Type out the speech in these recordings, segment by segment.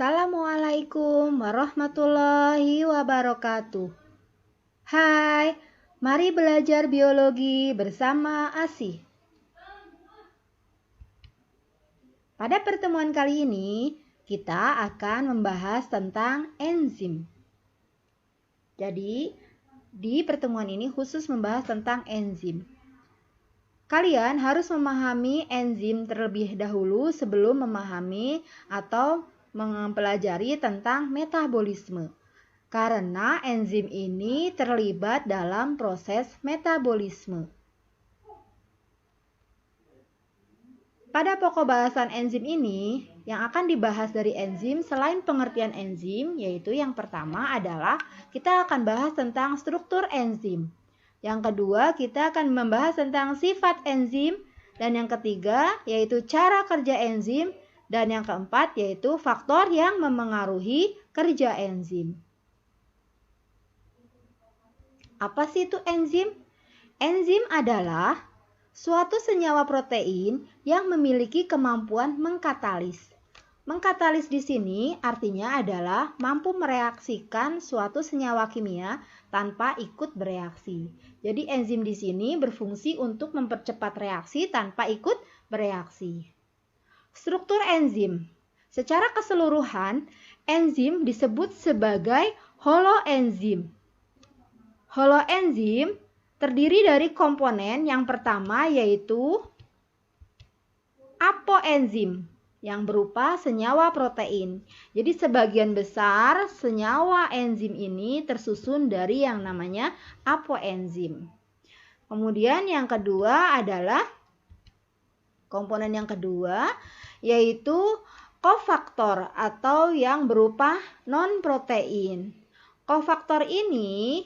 Assalamualaikum warahmatullahi wabarakatuh. Hai, mari belajar biologi bersama Asih. Pada pertemuan kali ini, kita akan membahas tentang enzim. Jadi, di pertemuan ini khusus membahas tentang enzim. Kalian harus memahami enzim terlebih dahulu sebelum memahami atau mempelajari tentang metabolisme. Karena enzim ini terlibat dalam proses metabolisme. Pada pokok bahasan enzim ini, yang akan dibahas dari enzim selain pengertian enzim, yaitu yang pertama adalah kita akan bahas tentang struktur enzim. Yang kedua, kita akan membahas tentang sifat enzim. Dan yang ketiga, yaitu cara kerja enzim. Dan yang keempat, yaitu faktor yang memengaruhi kerja enzim. Apa sih itu enzim? Enzim adalah suatu senyawa protein yang memiliki kemampuan mengkatalis. Mengkatalis di sini artinya adalah mampu mereaksikan suatu senyawa kimia tanpa ikut bereaksi. Jadi enzim di sini berfungsi untuk mempercepat reaksi tanpa ikut bereaksi. Struktur enzim. Secara keseluruhan, enzim disebut sebagai holoenzim. Holoenzim terdiri dari komponen yang pertama yaitu apoenzim yang berupa senyawa protein. Jadi sebagian besar senyawa enzim ini tersusun dari yang namanya apoenzim. Kemudian yang kedua adalah komponen yang kedua yaitu kofaktor atau yang berupa non-protein. Kofaktor ini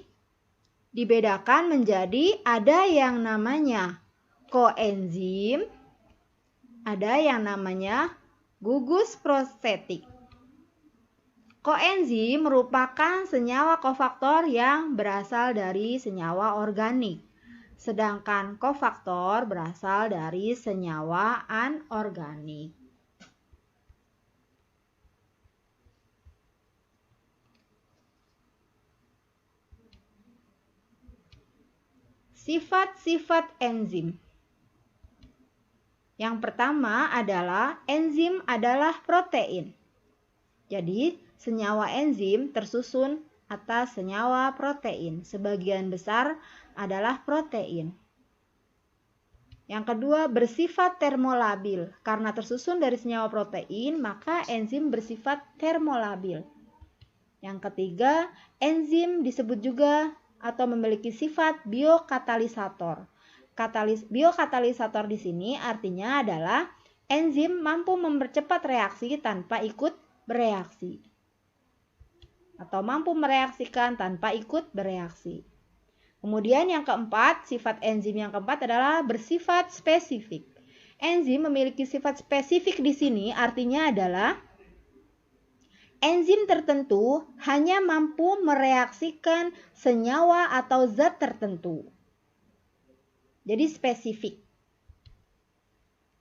dibedakan menjadi ada yang namanya koenzim, ada yang namanya gugus prostetik. Koenzim merupakan senyawa kofaktor yang berasal dari senyawa organik. Sedangkan kofaktor berasal dari senyawa anorganik. Sifat-sifat enzim. Yang pertama adalah enzim adalah protein. Jadi, senyawa enzim tersusun atas senyawa protein. Sebagian besar adalah protein. Yang kedua, bersifat termolabil. Karena tersusun dari senyawa protein, maka enzim bersifat termolabil. Yang ketiga, enzim disebut juga atau memiliki sifat biokatalisator. Biokatalisator di sini artinya adalah enzim mampu mempercepat reaksi tanpa ikut bereaksi. Atau mampu mereaksikan tanpa ikut bereaksi. Kemudian yang keempat, sifat enzim yang keempat adalah bersifat spesifik. Enzim memiliki sifat spesifik di sini artinya adalah enzim tertentu hanya mampu mereaksikan senyawa atau zat tertentu. Jadi spesifik.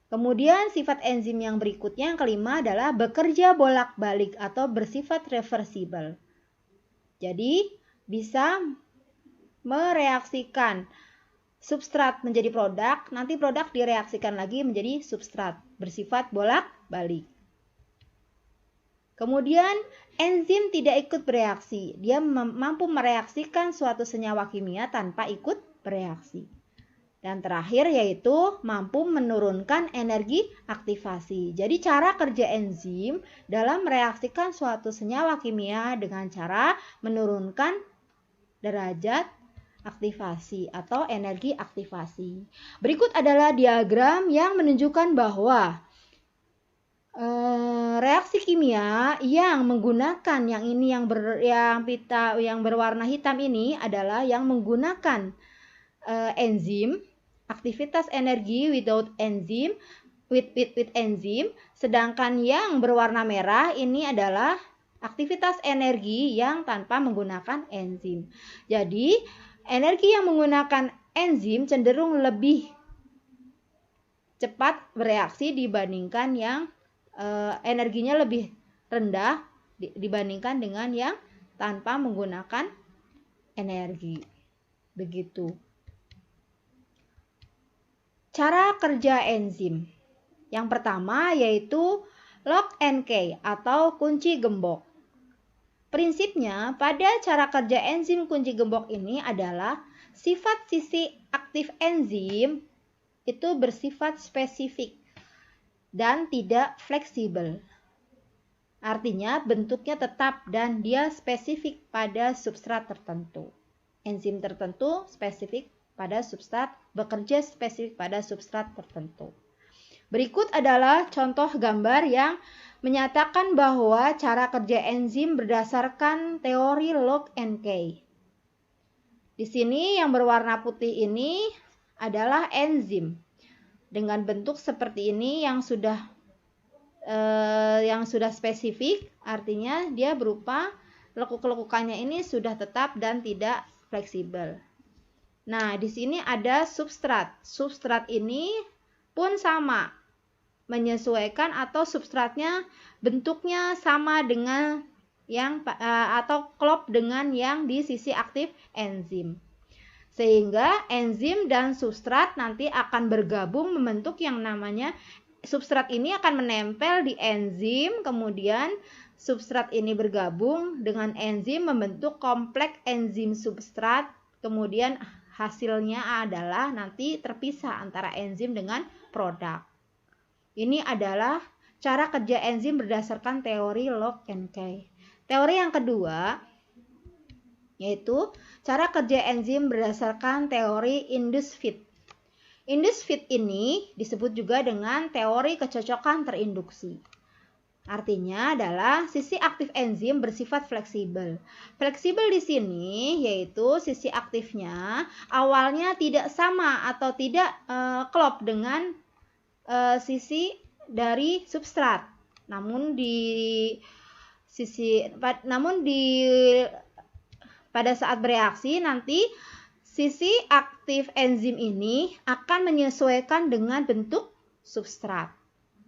Kemudian sifat enzim yang berikutnya yang kelima adalah bekerja bolak-balik atau bersifat reversibel. Jadi bisa mereaksikan substrat menjadi produk, nanti produk direaksikan lagi menjadi substrat, bersifat bolak-balik. Kemudian enzim tidak ikut bereaksi, dia mampu mereaksikan suatu senyawa kimia tanpa ikut bereaksi. Dan terakhir yaitu mampu menurunkan energi aktivasi. Jadi cara kerja enzim dalam mereaksikan suatu senyawa kimia dengan cara menurunkan derajat aktivasi atau energi aktivasi. Berikut adalah diagram yang menunjukkan bahwa reaksi kimia yang menggunakan yang berwarna hitam ini adalah yang menggunakan enzim. Aktivitas energi with enzim, sedangkan yang berwarna merah ini adalah aktivitas energi yang tanpa menggunakan enzim. Jadi, energi yang menggunakan enzim cenderung lebih cepat bereaksi dibandingkan yang energinya lebih rendah dibandingkan dengan yang tanpa menggunakan energi. Begitu. Cara kerja enzim. Yang pertama yaitu lock and key atau kunci gembok. Prinsipnya pada cara kerja enzim kunci gembok ini adalah sifat sisi aktif enzim itu bersifat spesifik dan tidak fleksibel. Artinya bentuknya tetap dan dia spesifik pada substrat tertentu. Enzim tertentu spesifik pada substrat, bekerja spesifik pada substrat tertentu. Berikut adalah contoh gambar yang menyatakan bahwa cara kerja enzim berdasarkan teori lock and key. Di sini yang berwarna putih ini adalah enzim dengan bentuk seperti ini yang sudah spesifik, artinya dia berupa lekuk-lekukannya ini sudah tetap dan tidak fleksibel. Nah, di sini ada substrat. Substrat ini pun sama, menyesuaikan atau substratnya bentuknya sama dengan yang atau klop dengan yang di sisi aktif enzim. Sehingga enzim dan substrat nanti akan bergabung membentuk yang namanya substrat ini akan menempel di enzim, kemudian substrat ini bergabung dengan enzim membentuk kompleks enzim substrat, kemudian hasilnya adalah nanti terpisah antara enzim dengan produk. Ini adalah cara kerja enzim berdasarkan teori lock and key. Teori yang kedua yaitu cara kerja enzim berdasarkan teori induced fit. Induced fit ini disebut juga dengan teori kecocokan terinduksi. Artinya adalah sisi aktif enzim bersifat fleksibel. Fleksibel di sini yaitu sisi aktifnya awalnya tidak sama atau tidak klop dengan sisi dari substrat. Namun pada saat bereaksi nanti sisi aktif enzim ini akan menyesuaikan dengan bentuk substrat.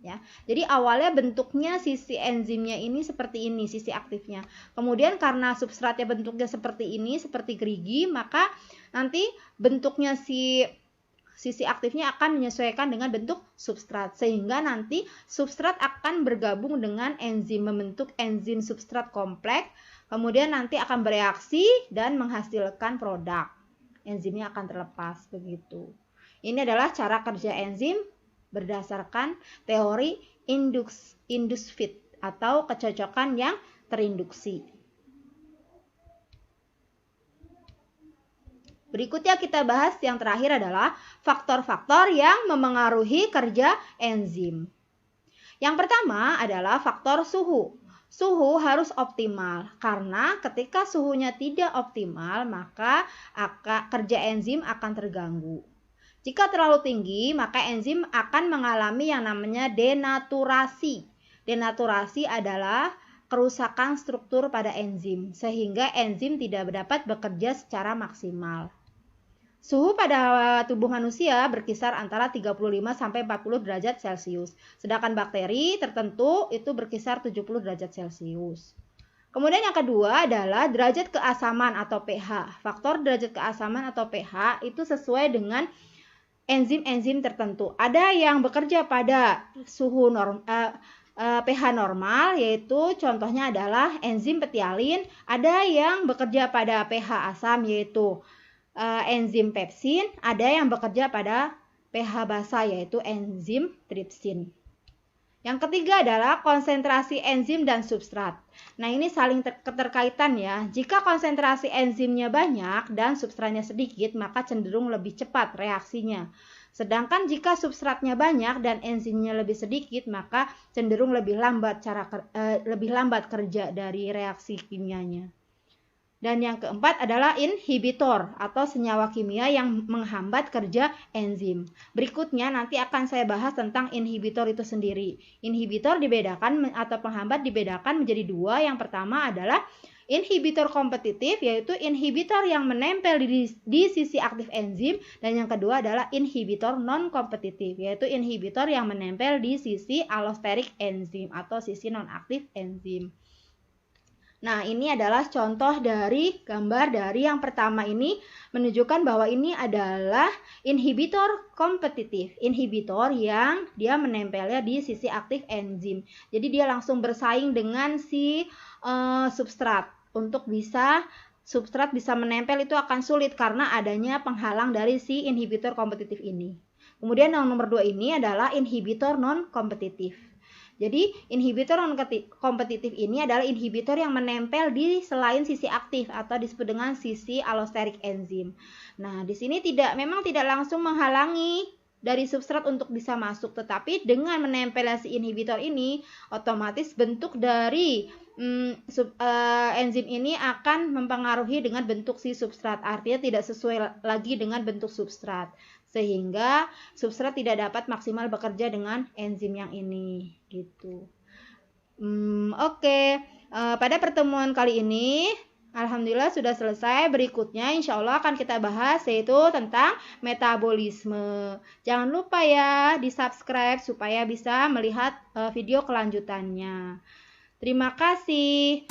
Ya, jadi awalnya bentuknya sisi enzimnya ini seperti ini, sisi aktifnya. Kemudian karena substratnya bentuknya seperti ini, seperti gerigi, maka nanti bentuknya sisi aktifnya akan menyesuaikan dengan bentuk substrat. Sehingga nanti substrat akan bergabung dengan enzim, membentuk enzim substrat kompleks. Kemudian nanti akan bereaksi dan menghasilkan produk. Enzimnya akan terlepas, begitu. Ini adalah cara kerja enzim berdasarkan teori induced fit atau kecocokan yang terinduksi. Berikutnya kita bahas yang terakhir adalah faktor-faktor yang memengaruhi kerja enzim. Yang pertama adalah faktor suhu. Suhu harus optimal karena ketika suhunya tidak optimal maka kerja enzim akan terganggu. Jika terlalu tinggi maka enzim akan mengalami yang namanya denaturasi. Denaturasi adalah kerusakan struktur pada enzim sehingga enzim tidak dapat bekerja secara maksimal. Suhu pada tubuh manusia berkisar antara 35 sampai 40 derajat Celcius. Sedangkan bakteri tertentu itu berkisar 70 derajat Celcius. Kemudian yang kedua adalah derajat keasaman atau pH. Faktor derajat keasaman atau pH itu sesuai dengan enzim-enzim tertentu. Ada yang bekerja pada suhu pH normal, yaitu contohnya adalah enzim petialin. Ada yang bekerja pada pH asam, yaitu enzim pepsin. Ada yang bekerja pada pH basa, yaitu enzim tripsin. Yang ketiga adalah konsentrasi enzim dan substrat. Nah, ini saling keterkaitan ya. Jika konsentrasi enzimnya banyak dan substratnya sedikit, maka cenderung lebih cepat reaksinya. Sedangkan jika substratnya banyak dan enzimnya lebih sedikit, maka cenderung lebih lambat kerja dari reaksi kimianya. Dan yang keempat adalah inhibitor atau senyawa kimia yang menghambat kerja enzim. Berikutnya nanti akan saya bahas tentang inhibitor itu sendiri. Inhibitor dibedakan atau penghambat dibedakan menjadi dua. Yang pertama adalah Inhibitor kompetitif yaitu inhibitor yang menempel di sisi aktif enzim, dan yang kedua adalah inhibitor non-kompetitif yaitu inhibitor yang menempel di sisi allosterik enzim atau sisi non-aktif enzim. Nah, ini adalah contoh dari gambar dari yang pertama ini menunjukkan bahwa ini adalah inhibitor kompetitif, inhibitor yang dia menempelnya di sisi aktif enzim. Jadi dia langsung bersaing dengan si substrat. Untuk substrat bisa menempel itu akan sulit karena adanya penghalang dari si inhibitor kompetitif ini. Kemudian yang nomor 2 ini adalah inhibitor non-kompetitif. Jadi inhibitor non-kompetitif ini adalah inhibitor yang menempel di selain sisi aktif atau disebut dengan sisi allosterik enzim. Nah, di sini memang tidak langsung menghalangi dari substrat untuk bisa masuk, tetapi dengan menempelnya si inhibitor ini, otomatis bentuk dari enzim ini akan mempengaruhi dengan bentuk si substrat. Artinya tidak sesuai lagi dengan bentuk substrat, sehingga substrat tidak dapat maksimal bekerja dengan enzim yang ini gitu. Oke. Pada pertemuan kali ini alhamdulillah sudah selesai. Berikutnya insya Allah akan kita bahas yaitu tentang metabolisme. Jangan lupa ya di subscribe supaya bisa melihat video kelanjutannya. Terima kasih.